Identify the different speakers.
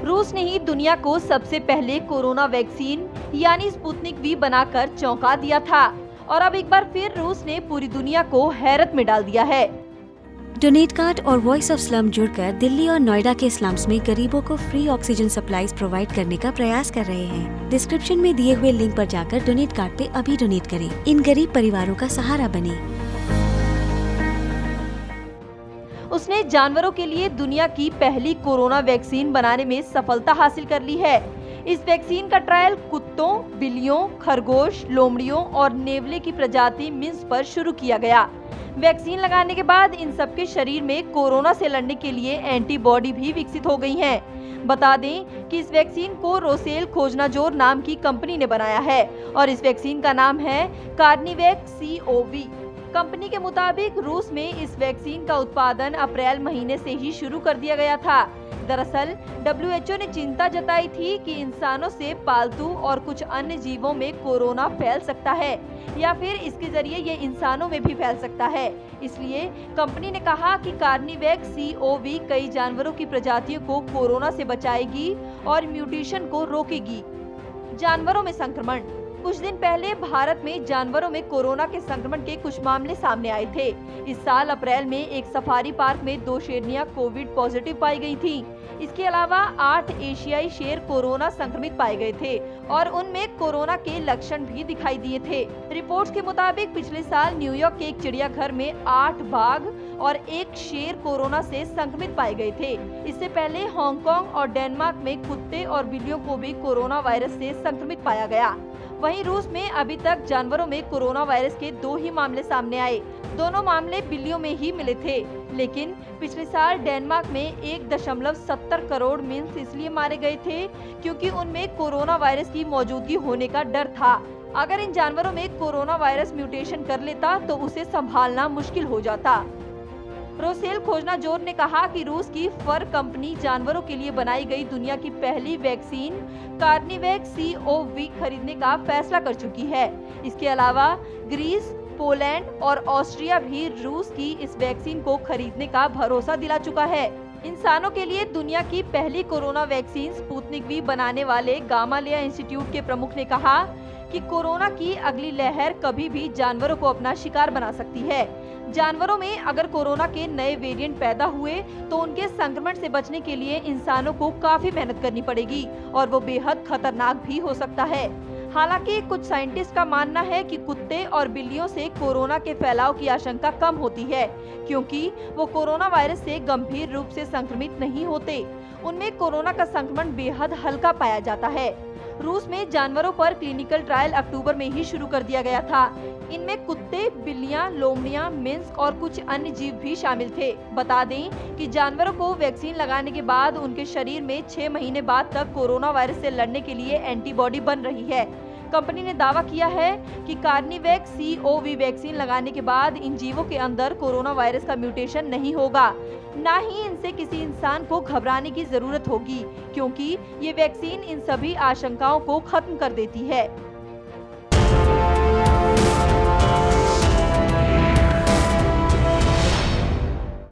Speaker 1: रूस ने ही दुनिया को सबसे पहले कोरोना वैक्सीन यानी स्पुतनिक वी बनाकर चौंका दिया था और अब एक बार फिर रूस ने पूरी दुनिया को हैरत में डाल दिया है।
Speaker 2: डोनेट कार्ड और वॉइस ऑफ स्लम जुड़कर दिल्ली और नोएडा के स्लम्स में गरीबों को फ्री ऑक्सीजन सप्लाईज प्रोवाइड करने का प्रयास कर रहे हैं। डिस्क्रिप्शन में दिए हुए लिंक पर जाकर डोनेट कार्ड पे अभी डोनेट करें। इन गरीब परिवारों का सहारा बने।
Speaker 1: उसने जानवरों के लिए दुनिया की पहली कोरोना वैक्सीन बनाने में सफलता हासिल कर ली है। इस वैक्सीन का ट्रायल कुत्तों, बिल्लियों, खरगोश, लोमड़ियों और नेवले की प्रजाति मिंस पर शुरू किया गया। वैक्सीन लगाने के बाद इन सबके शरीर में कोरोना से लड़ने के लिए एंटीबॉडी भी विकसित हो गई हैं। बता दें कि इस वैक्सीन को रोसेल खोजनाजोर नाम की कंपनी ने बनाया है और इस वैक्सीन का नाम है कार्निवैक COV। कंपनी के मुताबिक रूस में इस वैक्सीन का उत्पादन अप्रैल महीने से ही शुरू कर दिया गया था। दरअसल WHO ने चिंता जताई थी कि इंसानों से पालतू और कुछ अन्य जीवों में कोरोना फैल सकता है या फिर इसके जरिए ये इंसानों में भी फैल सकता है। इसलिए कंपनी ने कहा कि कार्निवैक COV कई जानवरों की प्रजातियों को कोरोना से बचाएगी और म्यूटेशन को रोकेगी। जानवरों में संक्रमण। कुछ दिन पहले भारत में जानवरों में कोरोना के संक्रमण के कुछ मामले सामने आए थे। इस साल अप्रैल में एक सफारी पार्क में 2 शेरनियां कोविड पॉजिटिव पाई गई थीं। इसके अलावा 8 एशियाई शेर कोरोना संक्रमित पाए गए थे और उनमें कोरोना के लक्षण भी दिखाई दिए थे। रिपोर्ट्स के मुताबिक पिछले साल न्यूयॉर्क के एक चिड़ियाघर में 8 बाघ और 1 शेर कोरोना से संक्रमित पाए गए थे। इससे पहले हांगकांग और डेनमार्क में कुत्ते और बिल्लियों को भी कोरोना वायरस से संक्रमित पाया गया। वहीं रूस में अभी तक जानवरों में कोरोना वायरस के 2 ही मामले सामने आए। दोनों मामले बिल्लियों में ही मिले थे, लेकिन पिछले साल डेनमार्क में 1.70 करोड़ मिंस इसलिए मारे गए थे क्योंकि उनमें कोरोना वायरस की मौजूदगी होने का डर था। अगर इन जानवरों में कोरोना वायरस म्यूटेशन कर लेता तो उसे संभालना मुश्किल हो जाता। रोसेल खोजनाजोर ने कहा कि रूस की फर कंपनी जानवरों के लिए बनाई गई दुनिया की पहली वैक्सीन कार्निवैक COV खरीदने का फैसला कर चुकी है। इसके अलावा ग्रीस, पोलैंड और ऑस्ट्रिया भी रूस की इस वैक्सीन को खरीदने का भरोसा दिला चुका है। इंसानों के लिए दुनिया की पहली कोरोना वैक्सीन स्पुतनिक वी बनाने वाले गामालेया इंस्टीट्यूट के प्रमुख ने कहा कि कोरोना की अगली लहर कभी भी जानवरों को अपना शिकार बना सकती है। जानवरों में अगर कोरोना के नए वेरिएंट पैदा हुए तो उनके संक्रमण से बचने के लिए इंसानों को काफी मेहनत करनी पड़ेगी और वो बेहद खतरनाक भी हो सकता है। हालांकि कुछ साइंटिस्ट का मानना है कि कुत्ते और बिल्लियों से कोरोना के फैलाव की आशंका कम होती है क्योंकि वो कोरोना वायरस से गंभीर रूप से संक्रमित नहीं होते। उनमें कोरोना का संक्रमण बेहद हल्का पाया जाता है। रूस में जानवरों पर क्लिनिकल ट्रायल अक्टूबर में ही शुरू कर दिया गया था। इनमें कुत्ते, बिल्लियां, लोमड़ियां, मिंस और कुछ अन्य जीव भी शामिल थे। बता दें कि जानवरों को वैक्सीन लगाने के बाद उनके शरीर में 6 महीने बाद तक कोरोना वायरस से लड़ने के लिए एंटीबॉडी बन रही है। कंपनी ने दावा किया है कि कार्निवैक COV वैक्सीन लगाने के बाद इन जीवों के अंदर कोरोना वायरस का म्यूटेशन नहीं होगा, न ही इनसे किसी इंसान को घबराने की जरूरत होगी क्योंकि ये वैक्सीन इन सभी आशंकाओं को खत्म कर देती है।